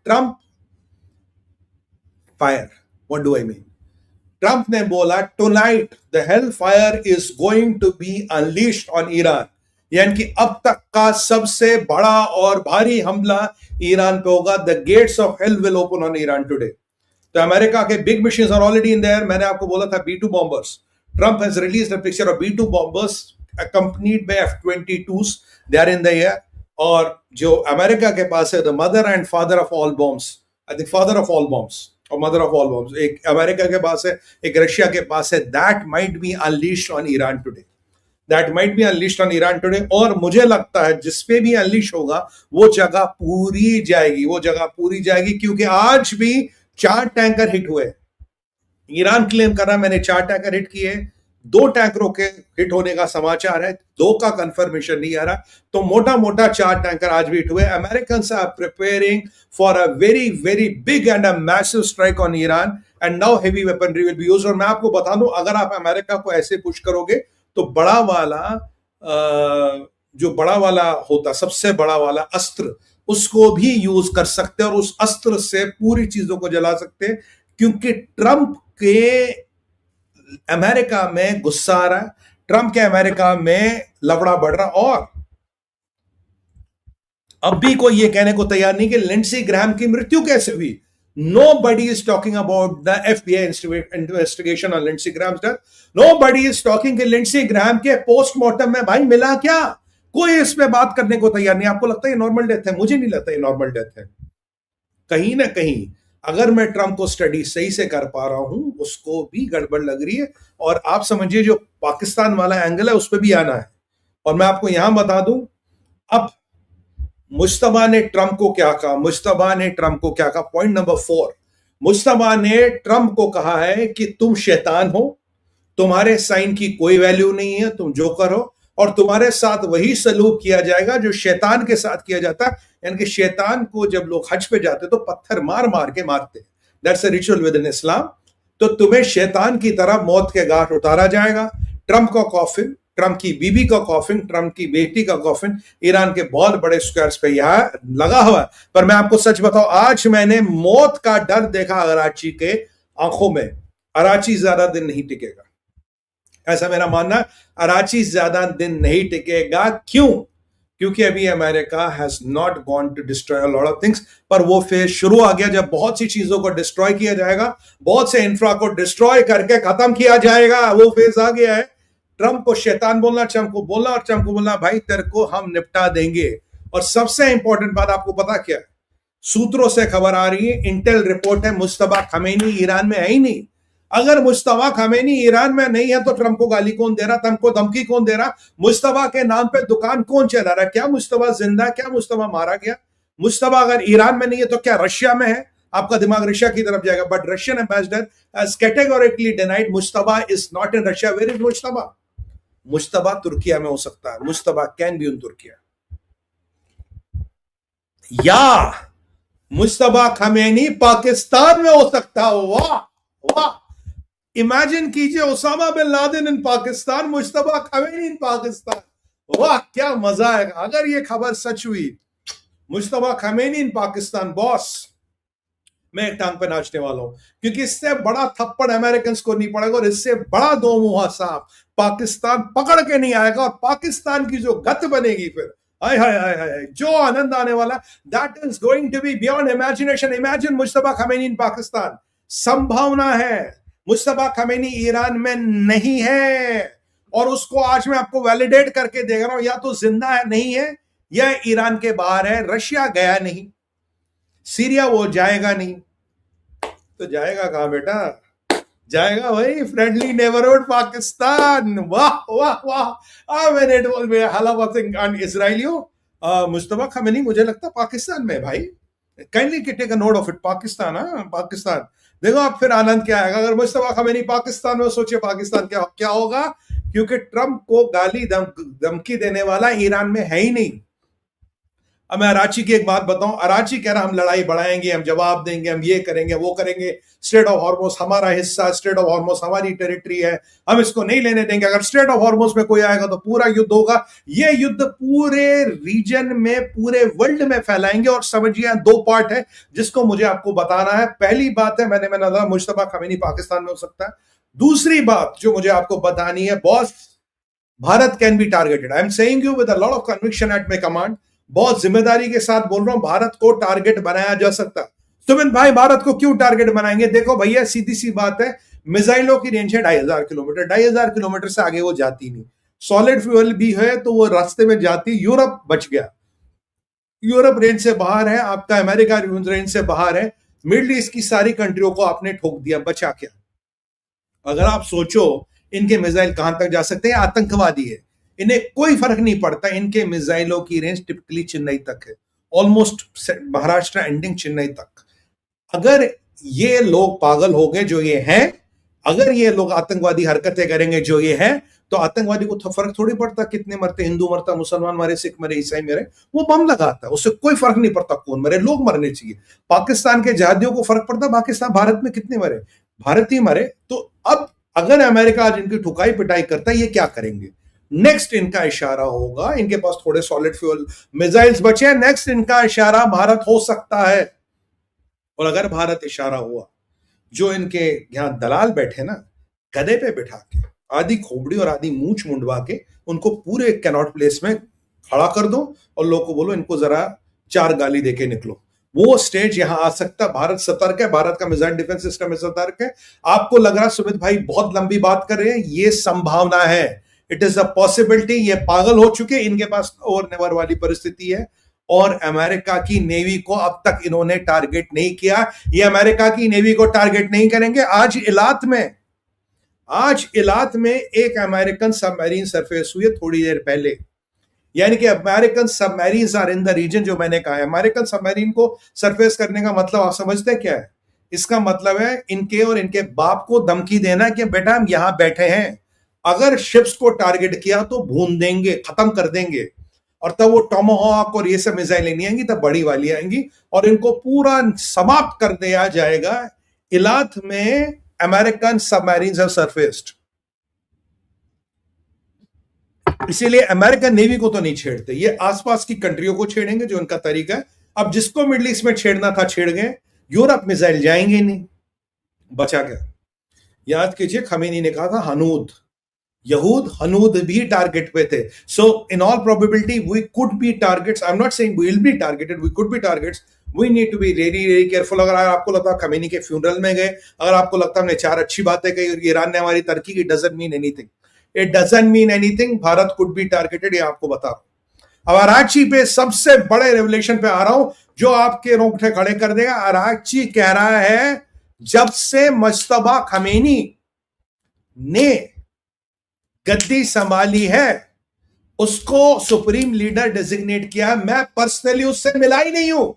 Trump fire, what do I mean? Trump ने बोला tonight the hell fire is going to be unleashed on Iran, यानी कि अब तक का सबसे बड़ा और भारी हमला ईरान पे होगा. The gates of hell will open on Iran today. तो अमेरिका के big missions are already in there. मैंने आपको बोला था B2 bombers. Trump has released a picture of B2 bombers accompanied by F-22s. They are in the air. और जो America के पास है the mother and father of all bombs, I think father of all bombs और mother of all bombs, एक America के पास है, एक Russia के पास है. That might be unleashed on Iran today. That might be unleashed on Iran today. और मुझे लगता है जिस पे भी अनलीश होगा वो जगह पूरी जाएगी, वो जगह पूरी जाएगी, क्योंकि आज भी 4 टैंकर हिट हुए. ईरान क्लेम कर रहा है मैंने 4 टैंकर हिट किए. 2 टैंकरों के हिट होने का समाचार है, 2 का कंफर्मेशन नहीं आ रहा. तो मोटा मोटा 4 टैंकर आज भी हिट हुए. Americans are preparing for a very very big and a massive strike on Iran and now heavy weaponry will be used. और मैं आपको बता दूं, अगर आप अमेरिका को ऐसे पुश करोगे तो बड़ा वाला जो बड़ा वाला होता, सबसे बड़ा वाला अस्त्र, उसको भी यूज कर सकते हैं और उस अस्त्र से पूरी चीजों को जला सकते हैं. क्योंकि ट्रंप के अमेरिका में गुस्सा आ रहा है, ट्रंप के अमेरिका में लफड़ा बढ़ रहा. और अब भी कोई ये कहने को तैयार नहीं कि लिंडसे ग्रैहम की मृत्यु कैसे हुई. Nobody is talking about the FBI investigation on Lindsey Graham's death. Nobody is talking कि Lindsey Graham के पोस्टमार्टम में भाई मिला क्या. कोई इस पे बात करने को तैयार नहीं. आपको लगता है नॉर्मल डेथ है? मुझे नहीं लगता ये नॉर्मल डेथ है. कहीं ना कहीं अगर मैं ट्रंप को स्टडी सही से कर पा रहा हूं, उसको भी गड़बड़ लग रही है. और आप समझिए जो पाकिस्तान वाला एंगल है उस पर भी आना है. और मैं आपको यहां बता दूं, अब मुश्तबा ने ट्रंप को क्या कहा, मुश्तबा ने ट्रंप को क्या कहा. पॉइंट नंबर 4, मुश्तबा ने ट्रंप को कहा है कि तुम शैतान हो, तुम्हारे साइन की कोई वैल्यू नहीं है, तुम जो करो, और तुम्हारे साथ वही सलूक किया जाएगा जो शैतान के साथ किया जाता है. यानी कि शैतान को जब लोग हज पे जाते तो पत्थर मार मार के मारते. That's a ritual within Islam. तो तुम्हें शैतान की तरह मौत के घाट उतारा जाएगा. ट्रंप का कॉफिन, ट्रंप की बीबी का कॉफिन, ट्रंप की बेटी का कॉफिन ईरान के बहुत बड़े स्क्वायर्स पे यहां लगा हुआ है. पर मैं आपको सच बताऊं, आज मैंने मौत का डर देखा अराची के आंखों में. अराची ज्यादा दिन नहीं टिकेगा, ऐसा मेरा मानना है. अराची ज्यादा दिन नहीं टिकेगा. क्यों? क्योंकि अभी America has not gone to destroy a lot of things. पर वो फेज शुरू आ गया जब बहुत सी चीजों को डिस्ट्रॉय किया जाएगा, बहुत से इंफ्रा को डिस्ट्रॉय करके खत्म किया जाएगा. वो फेज आ गया है. ट्रंप को शैतान बोलना, ट्रंप को बोलना, और ट्रंप को बोलना भाई तेरे को हम निपटा देंगे. और सबसे इंपॉर्टेंट बात आपको पता क्या है? सूत्रों से खबर आ रही है, इंटेल रिपोर्ट है, मुश्तबा खमेनी ईरान में है ही नहीं. अगर मुश्तबा खमेनी ईरान में नहीं है तो ट्रंप को गाली कौन दे रहा, ट्रंप को धमकी कौन दे रहा, मुश्तबा के नाम पे दुकान कौन चला रहा है? क्या मुश्तबा जिंदा है? क्या मुश्तबा मारा गया? मुश्तबा अगर ईरान में नहीं है तो क्या रशिया में है? आपका दिमाग रशिया की तरफ जाएगा. But Russian ambassador has categorically denied Mojtaba is not in Russia. Where is Mojtaba? Mojtaba Turkiye में हो सकता है. Mojtaba can be in Turkiye. या मुश्तबा खमेनी पाकिस्तान में हो सकता है. वाह वाह, इमेजिन कीजिए, Osama bin Laden in Pakistan, Mushtaba Khamenei in Pakistan. वाह क्या मजा आएगा अगर ये खबर सच हुई. Mushtaba Khamenei in Pakistan. Boss मैं एक टांग पे नाचने वाला हूं, क्योंकि इससे बड़ा थप्पड़ अमेरिकन को नहीं पड़ेगा और इससे बड़ा दो मुहा सांप पाकिस्तान पकड़ के नहीं आएगा. और पाकिस्तान की जो गत बनेगी फिर, हाय हाय हाय हाय, जो आनंद आने वाला, that is going to be beyond imagination. Imagine Mujtaba Khamenei in Pakistan. संभावना है. मुश्तबा खमेनी ईरान में नहीं है और उसको आज मैं आपको वैलिडेट करके देख रहा हूं. या तो जिंदा है, नहीं है, या ईरान के बाहर है. रशिया गया नहीं, सीरिया वो जाएगा नहीं, तो जाएगा कहां बेटा? जाएगा भाई फ्रेंडली नेबरहुड पाकिस्तान. वाह वाह वाह. मैंने टोल्ड मी हलावतिंग ऑन इजराइलियो. मुश्तबा खमेनी मुझे लगता पाकिस्तान में भाई. Kindly take a note of it. Pakistan, Pakistan. देखो आप फिर आनंद क्या आएगा अगर मुश्तबा खमेनी पाकिस्तान में. सोचिए पाकिस्तान क्या होगा, क्योंकि ट्रंप को गाली धमकी देने वाला ईरान में है ही नहीं. अब मैं अराची की एक बात बताऊं, अराची कह रहा हम लड़ाई बढ़ाएंगे, हम जवाब देंगे, हम ये करेंगे वो करेंगे, स्ट्रेट ऑफ हॉर्मुज हमारा हिस्सा, स्ट्रेट ऑफ हॉर्मुज हमारी टेरिटरी है, हम इसको नहीं लेने देंगे, अगर स्ट्रेट ऑफ हॉर्मुज में कोई आएगा तो पूरा युद्ध होगा। ये युद्ध पूरे रीजन में, पूरे वर्ल्ड में फैलाएंगे। और समझिए दो पार्ट है जिसको मुझे आपको बताना है। पहली बात है, मैंने मुश्तबा खमीनी पाकिस्तान में हो सकता है। दूसरी बात जो मुझे आपको बतानी है, boss, Bharat can be targeted. I am saying you with a lot of conviction at my command, बहुत जिम्मेदारी के साथ बोल रहा हूं, भारत को टारगेट बनाया जा सकता। सुमित भाई, भारत को क्यों टारगेट बनाएंगे? देखो भैया, सीधी सी बात है, मिसाइलों की रेंज है 2500 किलोमीटर, 2500 किलोमीटर से आगे वो जाती नहीं। सॉलिड फ्यूल भी है तो वो रास्ते में जाती। यूरोप बच गया, यूरोप रेंज से बाहर है, आपका अमेरिका रेंज से बाहर है, मिडिल ईस्ट की सारी कंट्रियों को आपने ठोक दिया, बचा क्या? अगर आप सोचो इनके मिसाइल कहां तक जा सकते हैं, आतंकवादी है, इन्हें कोई फर्क नहीं पड़ता। इनके मिसाइलों की रेंज टिपिकली चेन्नई तक है, ऑलमोस्ट महाराष्ट्र एंडिंग चेन्नई तक। अगर ये लोग पागल हो गए जो ये हैं, अगर ये लोग आतंकवादी हरकतें करेंगे जो ये हैं, तो आतंकवादी को फर्क थोड़ी पड़ता कितने मरते, हिंदू मरता, मुसलमान मरे, सिख मरे, ईसाई मरे, वो बम लगाता है, उससे कोई फर्क नहीं पड़ता कौन मरे, लोग मरने चाहिए। पाकिस्तान के जहादियों को फर्क पड़ता पाकिस्तान भारत में कितने मरे, भारत ही मरे। तो अब अगर अमेरिका आज इनकी ठुकाई पिटाई करता है, ये क्या करेंगे? नेक्स्ट इनका इशारा होगा, इनके पास थोड़े सॉलिड फ्यूल मिसाइल्स बचे हैं, नेक्स्ट इनका इशारा भारत हो सकता है। और अगर भारत इशारा हुआ, जो इनके यहां दलाल बैठे ना, गधे पे बिठा के, आधी खोपड़ी और आधी मूंछ मुंडवा के, उनको पूरे कैनॉट प्लेस में खड़ा कर दो और लोगों को बोलो इनको जरा 4 गाली देके निकलो, वो स्टेज यहां आ सकता। भारत सतर्क है, भारत का मिसाइल डिफेंस सिस्टम में सतर्क है। आपको लग रहा सुमित भाई बहुत लंबी बात कर रहे हैं, ये संभावना है, इट इज अ पॉसिबिलिटी। ये पागल हो चुके, इनके पास ओवर नेवर वाली परिस्थिति है। और अमेरिका की नेवी को अब तक इन्होंने टारगेट नहीं किया, ये अमेरिका की नेवी को टारगेट नहीं करेंगे। आज इलात में एक अमेरिकन सबमरीन सरफेस हुई है थोड़ी देर पहले, यानी कि American submarines are in the region. जो मैंने कहा है, अमेरिकन सबमरीन को सरफेस करने का मतलब आप समझते हैं क्या है? इसका मतलब है इनके और इनके बाप को धमकी देना कि बेटा हम यहां बैठे हैं, अगर शिप्स को टारगेट किया तो भून देंगे, खत्म कर देंगे। और तब वो टॉमोहॉक और ये सब मिसाइलें नहीं आएंगी, तब बड़ी वाली आएंगी और इनको पूरा समाप्त कर दिया जाएगा। इलात में अमेरिकन सबमरीन्स हैव सरफेस्ड, इसीलिए अमेरिकन नेवी को तो नहीं छेड़ते, ये आसपास की कंट्रियों को छेड़ेंगे, जो उनका तरीका है। अब जिसको मिडिल ईस्ट में छेड़ना था छेड़ गए, यूरोप मिसाइल जाएंगे नहीं, बचा क्या? याद कीजिए खमीनी ने कहा था हनूद, यहूद हनूद भी टारगेट पे थे। So in all probability we could be targets. I am not saying we will be targeted, we could be targets. We need to be very very careful. अगर आपको लगता है खमीनी के फ्यूनरल में गए, अगर आपको लगता है हमने 4 अच्छी बातें कही, ईरान ने हमारी तरक्की की, doesn't mean anything, it doesn't mean anything. Bharat could be targeted, ये आपको बता रहा हूं। अब अराची पे सबसे बड़े रेवलेशन पे आ रहा हूं जो आपके रोंगटे खड़े कर देगा। अराची कह रहा है जब से मुज्तबा खमीनी ने गद्दी संभाली है, उसको सुप्रीम लीडर डेजिग्नेट किया, मैं पर्सनली उससे मिला ही नहीं हूं।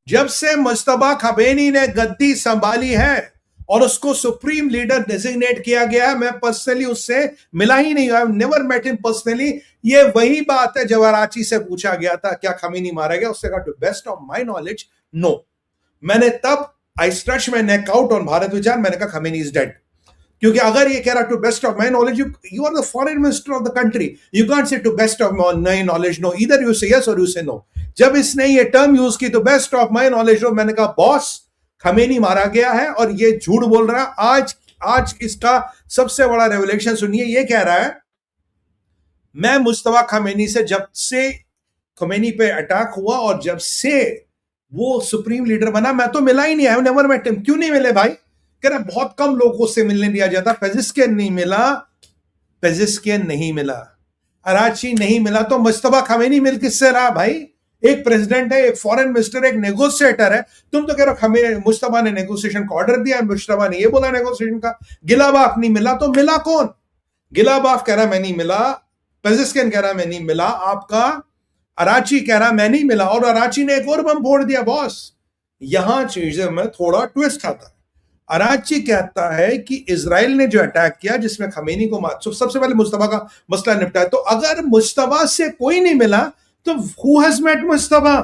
जब से मुज्तबा खमीनी ने गद्दी संभाली है और उसको सुप्रीम लीडर डेजिग्नेट किया गया, मैं पर्सनली उससे मिला ही नहीं, I have never met him personally. ये वही बात है जब अराची से पूछा गया था क्या खमीनी मारा गया, उससे कहा to best of my knowledge no. मैंने तब I stretch my neck out on Bharat Vichar, मैंने कहा खमीनी इज डेड। क्योंकि अगर ये कह रहा to best of my knowledge, you are the foreign minister of the country, you can't say to best of my knowledge no, इधर you say yes और you say no. जब इसने ये टर्म यूज की तो best of my knowledge no, मैंने कहा boss Khomeini मारा गया है और ये झूठ बोल रहा है। आज इसका सबसे बड़ा रेवलेशन सुनिए, ये कह रहा है मैं मुज्तबा खमीनी से, जब से खमीनी पे अटैक हुआ और जब से वो सुप्रीम लीडर बना, मैं तो मिला ही नहीं, I have never met him. क्यों नहीं मिले भाई? कह रहा बहुत कम लोगों से मिलने दिया जाता, पेजिस्कियन नहीं मिला, पेजिस्कियन नहीं मिला, अराची नहीं मिला, तो मुज्तबा खमीनी मिल किससे रहा भाई? एक प्रेसिडेंट है, एक फॉरेन मिनिस्टर, एक नेगोशिएटर है। तुम तो कह रहे हो हमें मुज्तबा ने नेगोशिएशन का ऑर्डर दिया, मुज्तबा ने ये बोला नेगोशिएशन का। गिलाबाफ नहीं मिला, तो मिला कौन? गिलाबाफ कह रहा मैं नहीं मिला, पेजिस्कियन कह रहा मैं नहीं मिला, आपका अराची कह रहा मैं नहीं मिला, और अराची ने एक और बम फोड़ दिया। बॉस यहां चीजें में थोड़ा ट्विस्ट आता है। अराची कहता है कि इजराइल ने जो अटैक किया जिसमें खमीनी को सबसे पहले मुज्तबा का मसला निपटा है, तो अगर मुज्तबा से कोई नहीं मिला तो who has met Mustafa?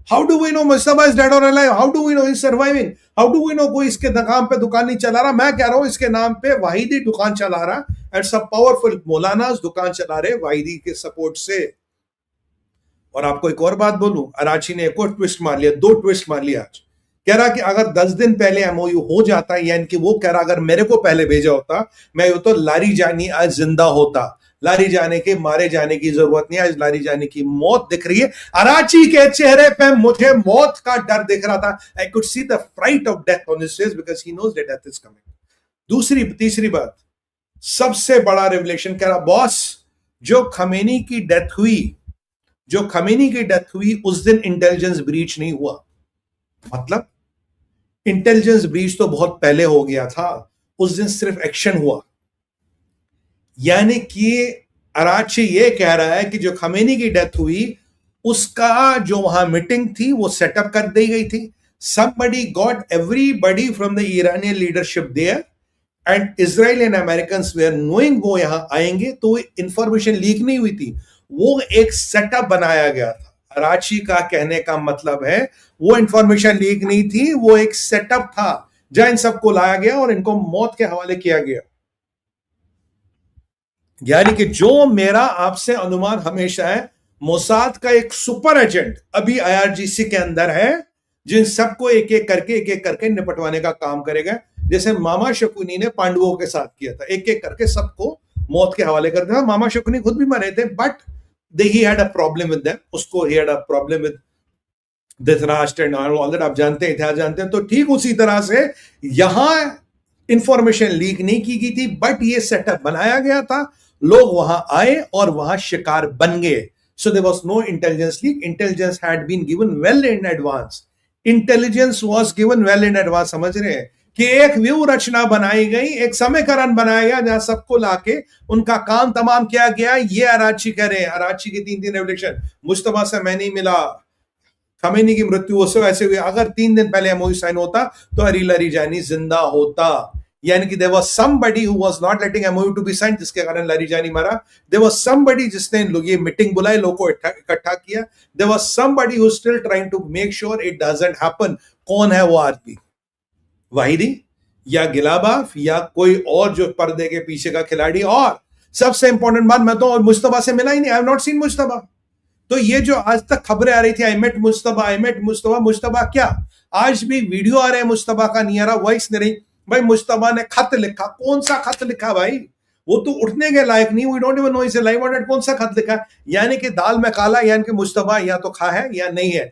How do we know Mustafa is dead or alive? How do we know he's surviving? How do we know कोई इसके नाम पे दुकान नहीं चला रहा? मैं कह रहा हूं इसके नाम पे वाहिदी दुकान चला रहा, एंड सब पावरफुल मौलानास दुकान चला रहे वाहिदी के सपोर्ट से। और आपको एक और बात बोलूं, अराची ने एक और ट्विस्ट मार लिया, 2 ट्विस्ट मार लिया आज। कह रहा कि अगर 10 दिन पहले एमओयू हो जाता, यानी कि वो कह रहा अगर मेरे को पहले भेजा होता, मैं तो लारी जानी आज जिंदा होता। लारी जाने के मारे जाने की जरूरत नहीं, आज लारी जाने की मौत दिख रही है। अराची के चेहरे पे मुझे मौत का डर दिख रहा था। I could see the fright of death on his face because he knows that death is coming. तीसरी बात, सबसे बड़ा रिवलेशन, कह रहा बॉस जो खमेनी की डेथ हुई उस दिन इंटेलिजेंस ब्रीच नहीं हुआ। मतलब इंटेलिजेंस ब्रीच तो बहुत पहले हो गया था, उस दिन सिर्फ एक्शन हुआ। यानी कि अराची ये कह रहा है कि जो खमेनी की डेथ हुई उसका जो वहां मीटिंग थी वो सेटअप कर दी गई थी। somebody got everybody from the Iranian leadership there and Israel and Americans were knowing वो यहां आएंगे, तो इंफॉर्मेशन लीक नहीं हुई थी, वो एक सेटअप बनाया गया था। अराची का कहने का मतलब है वो इंफॉर्मेशन लीक नहीं थी, वो एक सेटअप था जहां इन सबको लाया गया और इनको मौत के हवाले किया गया। यानी कि जो मेरा आपसे अनुमान हमेशा है, मोसाद का एक सुपर एजेंट अभी आईआरजीसी के अंदर है, जिन सबको एक एक करके निपटवाने का काम करेगा, जैसे मामा शकुनी ने पांडवों के साथ किया था, एक एक करके सबको मौत के हवाले कर दिया। मामा शकुनी खुद भी मरे थे, but he had a problem with them, उसको ही had a problem with Dhritarashtra and all that, आप जानते हैं, इतिहास जानते हैं। तो ठीक उसी तरह से यहां इंफॉर्मेशन लीक नहीं की गई थी, बट ये सेटअप बनाया गया था, लोग वहां आए और वहां शिकार बन गए। So there was no intelligence leak, intelligence had been given well in advance, intelligence was given well in advance. समझ रहे हैं कि एक व्यू रचना बनाई गई, एक समीकरण बनाया गया जहां सबको लाके उनका काम तमाम किया गया। ये अराची कह रहे हैं, अराची की 3 रेवोल्यूशन, मुस्तफा से मैं नहीं मिला, खमेनी की मृत्यु उससे वैसे हुई, अगर 3 दिन पहले एमओयू साइन होता तो अली लारीजानी जिंदा होता। यानी कि there was somebody who was not letting MOU to be sign, जिसके कारण लारीजानी मरा। देयर वाज समबडी जिसने ये मीटिंग बुलाई, लोगों को इकट्ठा किया। There was somebody who still trying to make sure it doesn't happen. कौन है वो आदमी? वाहिदी या गिलाबाफ या कोई और जो पर्दे के पीछे का खिलाड़ी? और सबसे इंपॉर्टेंट बात, मैं तो मुस्तफा से मिला ही नहीं, I have not seen Mustafa. तो ये जो आज तक खबरें आ रही थी, आई मेट मुस्तफा, मुस्तफा क्या? आज भी वीडियो आ रहे हैं मुस्तफा का, नहीं आ रहा, वॉइस नहीं रही। भाई मुस्तफा ने खत लिखा, कौन सा खत लिखा भाई? वो तो उठने के लायक नहीं, we don't even know is live और डेड, कौन सा खत लिखा? यानी कि दाल में काला, यानी कि मुस्तफा या तो खा है या नहीं है।